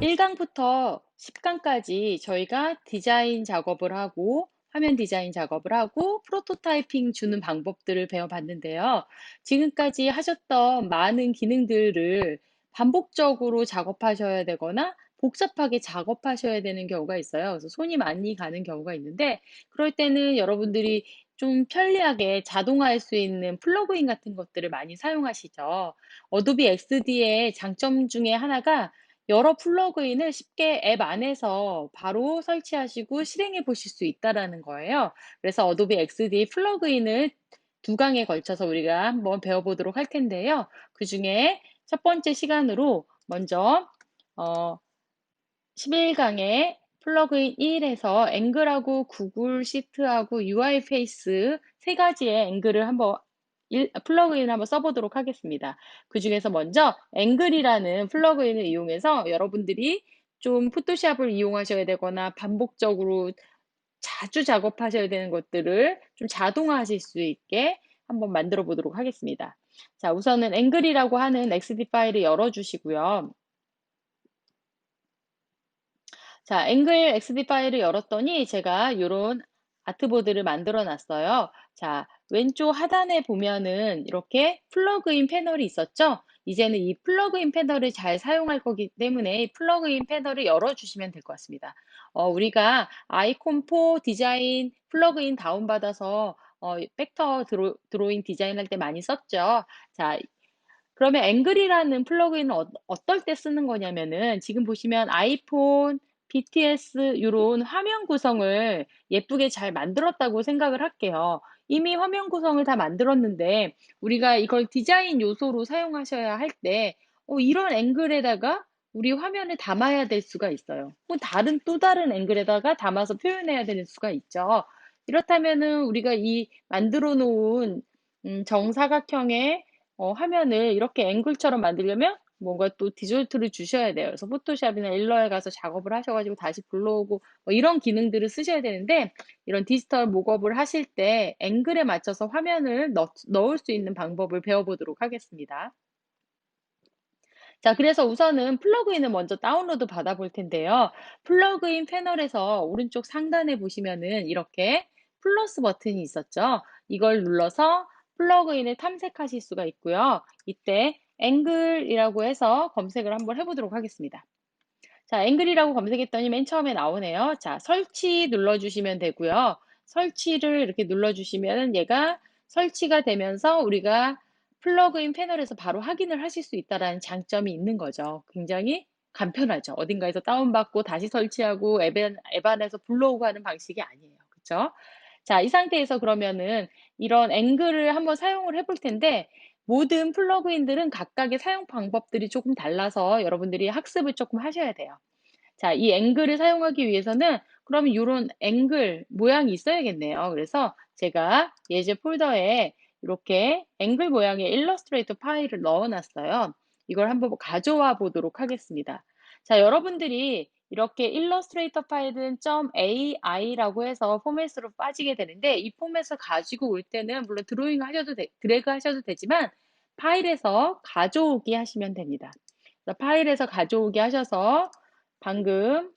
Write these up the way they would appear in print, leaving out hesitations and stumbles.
1강부터 10강까지 저희가 디자인 작업을 하고 화면 디자인 작업을 하고 프로토타이핑 주는 방법들을 배워봤는데요. 지금까지 하셨던 많은 기능들을 반복적으로 작업하셔야 되거나 복잡하게 작업하셔야 되는 경우가 있어요. 그래서 손이 많이 가는 경우가 있는데 그럴 때는 여러분들이 좀 편리하게 자동화할 수 있는 플러그인 같은 것들을 많이 사용하시죠. 어도비 XD의 장점 중에 하나가 여러 플러그인을 쉽게 앱 안에서 바로 설치하시고 실행해 보실 수 있다라는 거예요. 그래서 어도비 XD 플러그인을 두 강에 걸쳐서 우리가 한번 배워보도록 할 텐데요. 그 중에 첫 번째 시간으로 먼저 11강의 플러그인 1에서 앵글하고 구글 시트하고 UI 페이스 세 가지의 앵글을 한번 플러그인을 한번 써보도록 하겠습니다. 그 중에서 먼저 앵글이라는 플러그인을 이용해서 여러분들이 좀 포토샵을 이용하셔야 되거나 반복적으로 자주 작업하셔야 되는 것들을 좀 자동화하실 수 있게 한번 만들어 보도록 하겠습니다. 자, 우선은 앵글이라고 하는 XD 파일을 열어주시고요. 자, 앵글 XD 파일을 열었더니 제가 이런 아트보드를 만들어 놨어요. 자, 왼쪽 하단에 보면은 이렇게 플러그인 패널이 있었죠? 이제는 이 플러그인 패널을 잘 사용할 거기 때문에 플러그인 패널을 열어주시면 될 것 같습니다. 우리가 아이콘4 디자인 플러그인 다운받아서 벡터 드로잉 디자인 할 때 많이 썼죠. 자, 그러면 앵글이라는 플러그인은 어떨 때 쓰는 거냐면은 지금 보시면 아이폰, BTS 요런 화면 구성을 예쁘게 잘 만들었다고 생각을 할게요. 이미 화면 구성을 다 만들었는데 우리가 이걸 디자인 요소로 사용하셔야 할 때 이런 앵글에다가 우리 화면을 담아야 될 수가 있어요. 또 다른 앵글에다가 담아서 표현해야 되는 수가 있죠. 이렇다면은 우리가 이 만들어 놓은 정사각형의 화면을 이렇게 앵글처럼 만들려면 뭔가 또 디졸트를 주셔야 돼요. 그래서 포토샵이나 일러에 가서 작업을 하셔가지고 다시 불러오고 이런 기능들을 쓰셔야 되는데 이런 디지털 목업을 하실 때 앵글에 맞춰서 화면을 넣을 수 있는 방법을 배워보도록 하겠습니다. 자, 그래서 우선은 플러그인을 먼저 다운로드 받아볼 텐데요. 플러그인 패널에서 오른쪽 상단에 보시면은 이렇게 플러스 버튼이 있었죠. 이걸 눌러서 플러그인을 탐색하실 수가 있고요. 이때 앵글이라고 해서 검색을 한번 해보도록 하겠습니다. 자, 앵글이라고 검색했더니 맨 처음에 나오네요. 자, 설치 눌러주시면 되고요. 설치를 이렇게 눌러주시면 얘가 설치가 되면서 우리가 플러그인 패널에서 바로 확인을 하실 수 있다는 장점이 있는 거죠. 굉장히 간편하죠. 어딘가에서 다운받고 다시 설치하고 앱 안에서 불러오고 하는 방식이 아니에요. 그렇죠? 자, 이 상태에서 그러면은 이런 앵글을 한번 사용을 해볼 텐데 모든 플러그인들은 각각의 사용 방법들이 조금 달라서 여러분들이 학습을 조금 하셔야 돼요. 자, 이 앵글을 사용하기 위해서는 그러면 이런 앵글 모양이 있어야겠네요. 그래서 제가 예제 폴더에 이렇게 앵글 모양의 일러스트레이터 파일을 넣어놨어요. 이걸 한번 가져와 보도록 하겠습니다. 자, 여러분들이 이렇게 일러스트레이터 파일은 .ai라고 해서 포맷으로 빠지게 되는데 이 포맷을 가지고 올 때는 물론 드래그 하셔도 되지만 파일에서 가져오기 하시면 됩니다. 파일에서 가져오기 하셔서 방금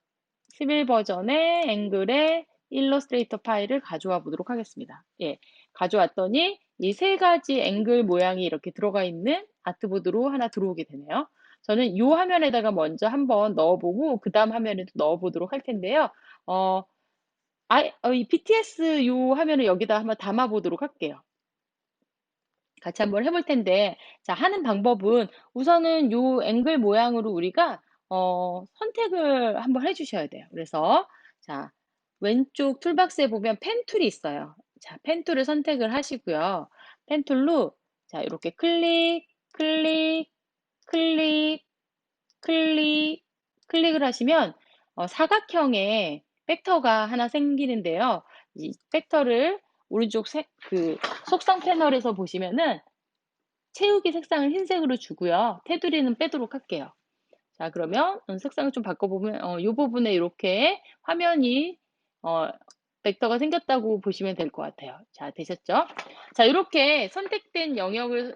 11 버전의 앵글의 일러스트레이터 파일을 가져와 보도록 하겠습니다. 예, 가져왔더니 이 세 가지 앵글 모양이 이렇게 들어가 있는 아트보드로 하나 들어오게 되네요. 저는 이 화면에다가 먼저 한번 넣어보고 그 다음 화면에도 넣어보도록 할 텐데요. 이 BTS 이 화면을 여기다 한번 담아보도록 할게요. 같이 한번 해볼 텐데, 자, 하는 방법은 우선은 요 앵글 모양으로 우리가, 선택을 한번 해주셔야 돼요. 그래서, 자, 왼쪽 툴박스에 보면 펜 툴이 있어요. 자, 펜 툴을 선택을 하시고요. 펜 툴로, 자, 이렇게 클릭, 클릭, 클릭, 클릭, 클릭을 하시면, 사각형의 벡터가 하나 생기는데요. 이 벡터를 오른쪽 속성 패널에서 보시면은 채우기 색상을 흰색으로 주고요. 테두리는 빼도록 할게요. 자, 그러면 색상을 좀 바꿔보면 이 부분에 이렇게 화면이 어, 벡터가 생겼다고 보시면 될 것 같아요. 자, 되셨죠? 자, 이렇게 선택된 영역을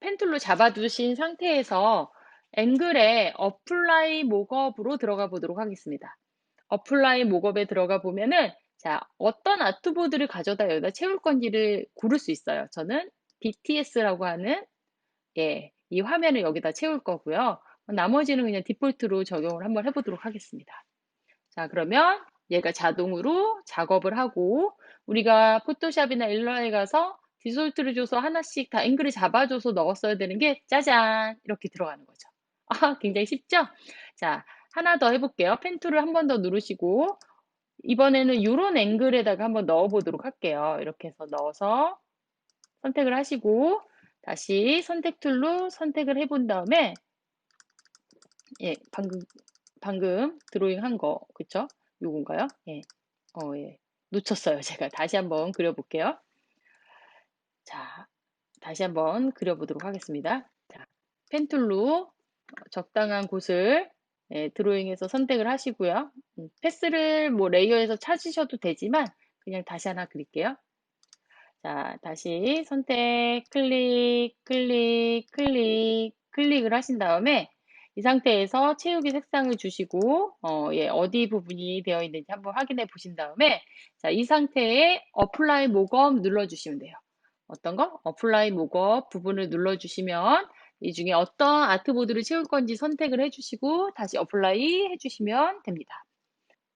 펜툴로 잡아두신 상태에서 앵글에 어플라이 목업으로 들어가 보도록 하겠습니다. 어플라이 목업에 들어가 보면은 자, 어떤 아트보드를 가져다 여기다 채울 건지를 고를 수 있어요. 저는 BTS라고 하는 이 화면을 여기다 채울 거고요. 나머지는 그냥 디폴트로 적용을 한번 해보도록 하겠습니다. 자, 그러면 얘가 자동으로 작업을 하고 우리가 포토샵이나 일러스트에 가서 디솔트를 줘서 하나씩 다 앵글을 잡아줘서 넣었어야 되는 게 짜잔 이렇게 들어가는 거죠. 아, 굉장히 쉽죠? 자, 하나 더 해볼게요. 펜 툴을 한 번 더 누르시고 이번에는 이런 앵글에다가 한번 넣어 보도록 할게요. 이렇게 해서 넣어서 선택을 하시고 다시 선택 툴로 선택을 해본 다음에 방금 드로잉 한 거, 그쵸? 요건가요? 예. 놓쳤어요. 제가 다시 한번 그려볼게요. 자, 다시 한번 그려보도록 하겠습니다. 자, 펜툴로 적당한 곳을 드로잉해서 선택을 하시고요. 패스를 뭐 레이어에서 찾으셔도 되지만 그냥 다시 하나 그릴게요. 자, 다시 선택, 클릭, 클릭, 클릭, 클릭을 하신 다음에 이 상태에서 채우기 색상을 주시고 어디 부분이 되어 있는지 한번 확인해 보신 다음에 자, 이 상태에 어플라이 목업 눌러주시면 돼요. 어떤 거? 어플라이 목업 부분을 눌러주시면 이 중에 어떤 아트보드를 채울 건지 선택을 해주시고 다시 어플라이 해주시면 됩니다.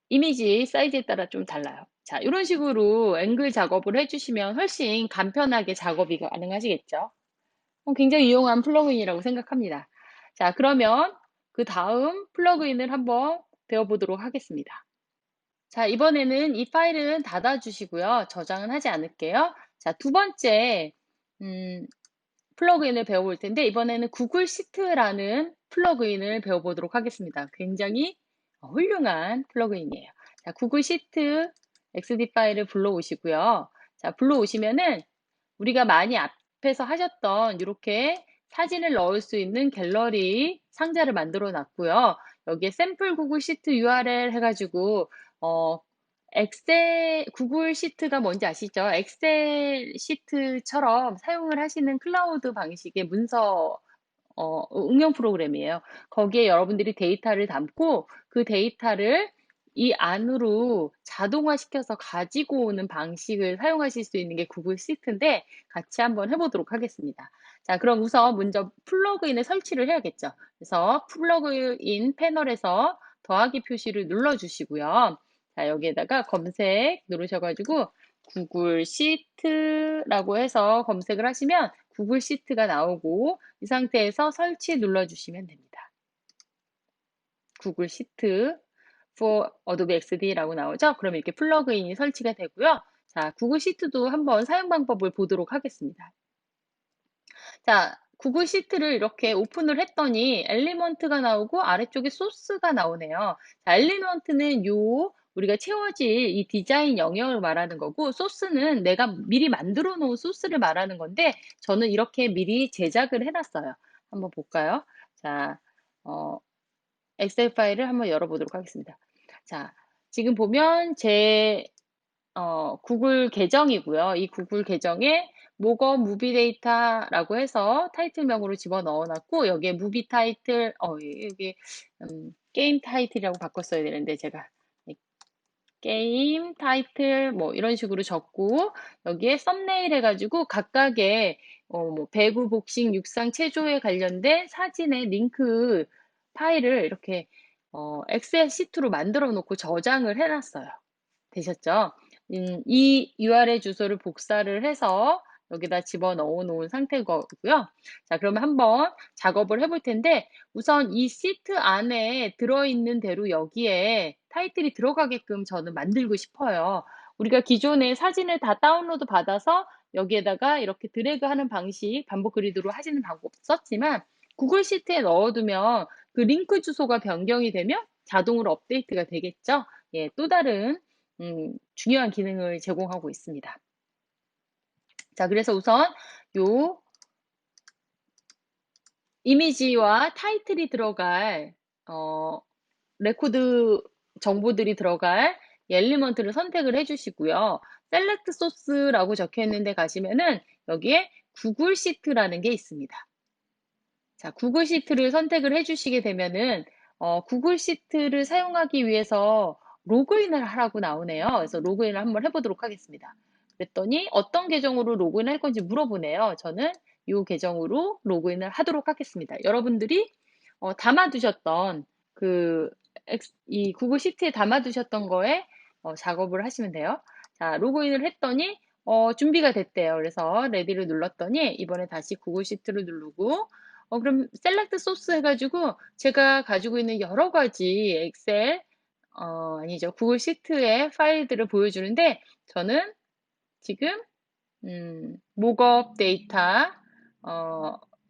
이미지 사이즈에 따라 좀 달라요. 자, 이런 식으로 앵글 작업을 해주시면 훨씬 간편하게 작업이 가능하시겠죠. 굉장히 유용한 플러그인이라고 생각합니다. 자, 그러면 그 다음 플러그인을 한번 배워보도록 하겠습니다. 자, 이번에는 이 파일은 닫아주시고요. 저장은 하지 않을게요. 자, 두 번째 플러그인을 배워볼 텐데 이번에는 구글 시트라는 플러그인을 배워보도록 하겠습니다. 굉장히 훌륭한 플러그인이에요. 자, 구글 시트 XD 파일을 불러오시고요. 자, 불러오시면은 우리가 많이 앞에서 하셨던 이렇게 사진을 넣을 수 있는 갤러리 상자를 만들어 놨고요. 여기에 샘플 구글 시트 URL 해가지고 엑셀, 구글 시트가 뭔지 아시죠? 엑셀 시트처럼 사용을 하시는 클라우드 방식의 문서 응용 프로그램이에요. 거기에 여러분들이 데이터를 담고 그 데이터를 이 안으로 자동화시켜서 가지고 오는 방식을 사용하실 수 있는 게 구글 시트인데 같이 한번 해보도록 하겠습니다. 자, 그럼 우선 먼저 플러그인을 설치를 해야겠죠. 그래서 플러그인 패널에서 더하기 표시를 눌러주시고요. 자, 여기에다가 검색 누르셔가지고 구글 시트라고 해서 검색을 하시면 구글 시트가 나오고 이 상태에서 설치 눌러주시면 됩니다. 구글 시트 for Adobe XD라고 나오죠? 그럼 이렇게 플러그인이 설치가 되고요. 자, 구글 시트도 한번 사용 방법을 보도록 하겠습니다. 자, 구글 시트를 이렇게 오픈을 했더니 엘리먼트가 나오고 아래쪽에 소스가 나오네요. 자, 엘리먼트는 우리가 채워질 이 디자인 영역을 말하는 거고 소스는 내가 미리 만들어 놓은 소스를 말하는 건데 저는 이렇게 미리 제작을 해놨어요. 한번 볼까요? 자, 엑셀 파일을 한번 열어보도록 하겠습니다. 자, 지금 보면 제 구글 계정이고요. 이 구글 계정에 모거 무비 데이터라고 해서 타이틀명으로 집어넣어 놨고 여기에 무비 타이틀 여기 게임 타이틀이라고 바꿨어야 되는데 제가 게임 타이틀 뭐 이런 식으로 적고 여기에 썸네일 해가지고 각각의 뭐 배구, 복싱, 육상, 체조에 관련된 사진의 링크 파일을 이렇게 엑셀 시트로 만들어 놓고 저장을 해놨어요. 되셨죠? 이 URL 주소를 복사를 해서 여기다 집어넣어 놓은 상태고요. 자, 그러면 한번 작업을 해볼 텐데 우선 이 시트 안에 들어있는 대로 여기에 타이틀이 들어가게끔 저는 만들고 싶어요. 우리가 기존에 사진을 다 다운로드 받아서 여기에다가 이렇게 드래그 하는 방식, 반복 그리드로 하시는 방법 썼지만 구글 시트에 넣어두면 그 링크 주소가 변경이 되면 자동으로 업데이트가 되겠죠? 예, 또 다른 중요한 기능을 제공하고 있습니다. 자, 그래서 우선 요 이미지와 타이틀이 들어갈 레코드 정보들이 들어갈 엘리먼트를 선택을 해주시고요. 셀렉트 소스라고 적혀 있는 데 가시면은 여기에 구글 시트라는 게 있습니다. 자, 구글 시트를 선택을 해주시게 되면은 구글 시트를 사용하기 위해서 로그인을 하라고 나오네요. 그래서 로그인을 한번 해보도록 하겠습니다. 그랬더니 어떤 계정으로 로그인할 건지 물어보네요. 저는 이 계정으로 로그인을 하도록 하겠습니다. 여러분들이 담아두셨던 이 구글 시트에 담아두셨던 거에 작업을 하시면 돼요. 자, 로그인을 했더니 준비가 됐대요. 그래서 레디를 눌렀더니 이번에 다시 구글 시트를 누르고 그럼 셀렉트 소스 해가지고 제가 가지고 있는 여러 가지 엑셀 아니죠. 구글 시트의 파일들을 보여주는데 저는 지금 목업 데이터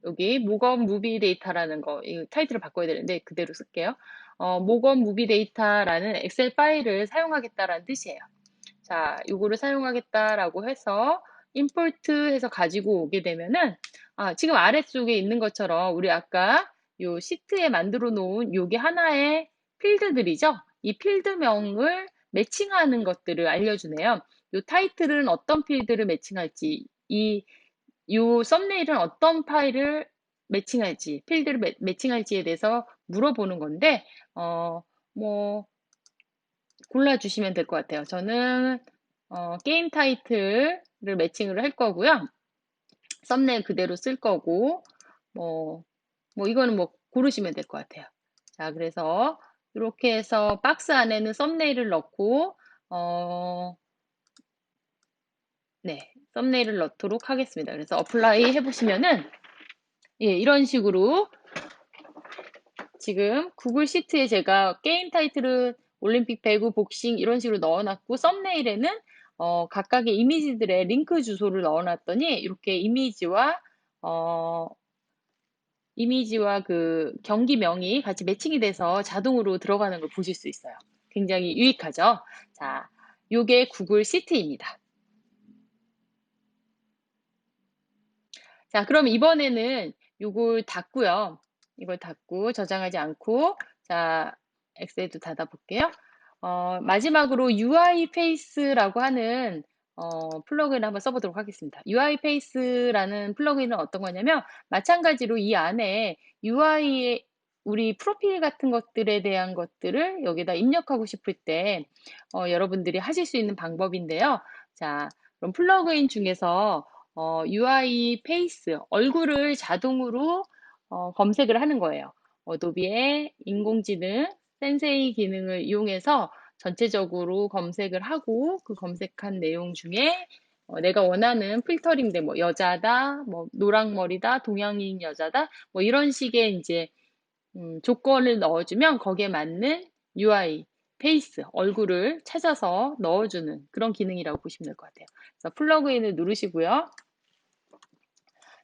여기 목업 무비 데이터라는 거 이 타이틀을 바꿔야 되는데 그대로 쓸게요. 목업 무비 데이터라는 엑셀 파일을 사용하겠다라는 뜻이에요. 자, 요거를 사용하겠다라고 해서 임포트 해서 가지고 오게 되면은 지금 아래쪽에 있는 것처럼 우리 아까 요 시트에 만들어 놓은 요게 하나의 필드들이죠. 이 필드명을 매칭하는 것들을 알려주네요. 요 타이틀은 어떤 필드를 매칭할지, 요 썸네일은 어떤 파일을 매칭할지, 필드를 매칭할지에 대해서 물어보는 건데, 뭐, 골라주시면 될 것 같아요. 저는 게임 타이틀을 매칭을 할 거고요. 썸네일 그대로 쓸 거고 뭐 이거는 뭐 고르시면 될 것 같아요. 자, 그래서 이렇게 해서 박스 안에는 썸네일을 넣고 네, 썸네일을 넣도록 하겠습니다. 그래서 어플라이 해보시면은 예, 이런 식으로 지금 구글 시트에 제가 게임 타이틀은 올림픽 배구, 복싱 이런 식으로 넣어놨고 썸네일에는 각각의 이미지들의 링크 주소를 넣어놨더니 이렇게 이미지와 그 경기명이 같이 매칭이 돼서 자동으로 들어가는 걸 보실 수 있어요. 굉장히 유익하죠? 자, 요게 구글 시트입니다. 자, 그럼 이번에는 요걸 닫고요. 이걸 닫고 저장하지 않고 자, 엑셀도 닫아 볼게요. 마지막으로 UI 페이스라고 하는 플러그인을 한번 써보도록 하겠습니다. UI 페이스라는 플러그인은 어떤 거냐면 마찬가지로 이 안에 UI에 우리 프로필 같은 것들에 대한 것들을 여기다 입력하고 싶을 때 여러분들이 하실 수 있는 방법인데요. 자, 그럼 플러그인 중에서 UI 페이스, 얼굴을 자동으로 검색을 하는 거예요. 어도비의 인공지능 센세이 기능을 이용해서 전체적으로 검색을 하고 그 검색한 내용 중에 내가 원하는 필터링 뭐 여자다, 뭐 노랑머리다, 동양인 여자다, 뭐 이런 식의 이제 조건을 넣어주면 거기에 맞는 UI 페이스, 얼굴을 찾아서 넣어주는 그런 기능이라고 보시면 될 것 같아요. 그래서 플러그인을 누르시고요.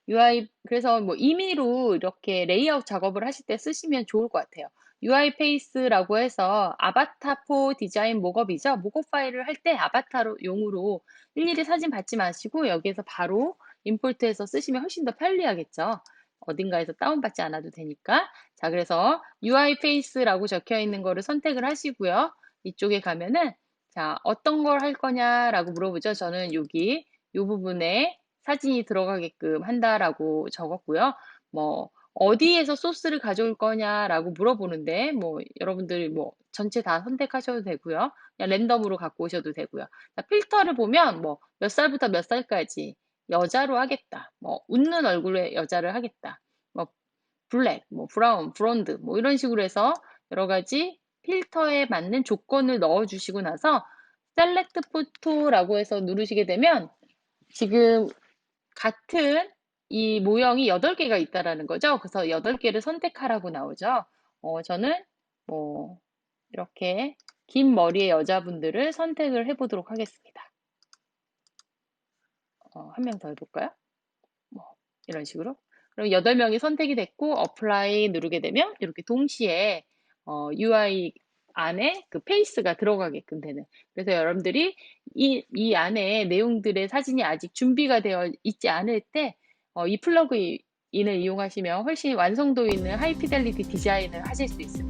UI, 그래서 뭐 임의로 이렇게 레이아웃 작업을 하실 때 쓰시면 좋을 것 같아요. UI 페이스라고 해서 아바타 포 디자인 목업이죠. 목업 파일을 할 때 아바타로 용으로 일일이 사진 받지 마시고 여기에서 바로 임포트해서 쓰시면 훨씬 더 편리하겠죠. 어딘가에서 다운받지 않아도 되니까. 자, 그래서 UI 페이스라고 적혀 있는 거를 선택을 하시고요. 이쪽에 가면은 자, 어떤 걸 할 거냐라고 물어보죠. 저는 여기 이 부분에 사진이 들어가게끔 한다라고 적었고요. 뭐 어디에서 소스를 가져올 거냐라고 물어보는데 뭐 여러분들 뭐 전체 다 선택하셔도 되고요. 그냥 랜덤으로 갖고 오셔도 되고요. 자, 필터를 보면 뭐 몇 살부터 몇 살까지 여자로 하겠다. 뭐 웃는 얼굴의 여자를 하겠다. 뭐 블랙, 뭐 브라운, 브론드 뭐 이런 식으로 해서 여러 가지 필터에 맞는 조건을 넣어 주시고 나서 셀렉트 포토라고 해서 누르시게 되면 지금 같은 이 모형이 8개가 있다라는 거죠. 그래서 8개를 선택하라고 나오죠. 저는 뭐 이렇게 긴 머리의 여자분들을 선택을 해보도록 하겠습니다. 한 명 더 해볼까요? 뭐 이런 식으로. 그럼 8명이 선택이 됐고 어플라이 누르게 되면 이렇게 동시에 UI 안에 그 페이스가 들어가게끔 되는. 그래서 여러분들이 이 안에 내용들의 사진이 아직 준비가 되어 있지 않을 때 이 플러그인을 이용하시면 훨씬 완성도 있는 하이피델리티 디자인을 하실 수 있습니다.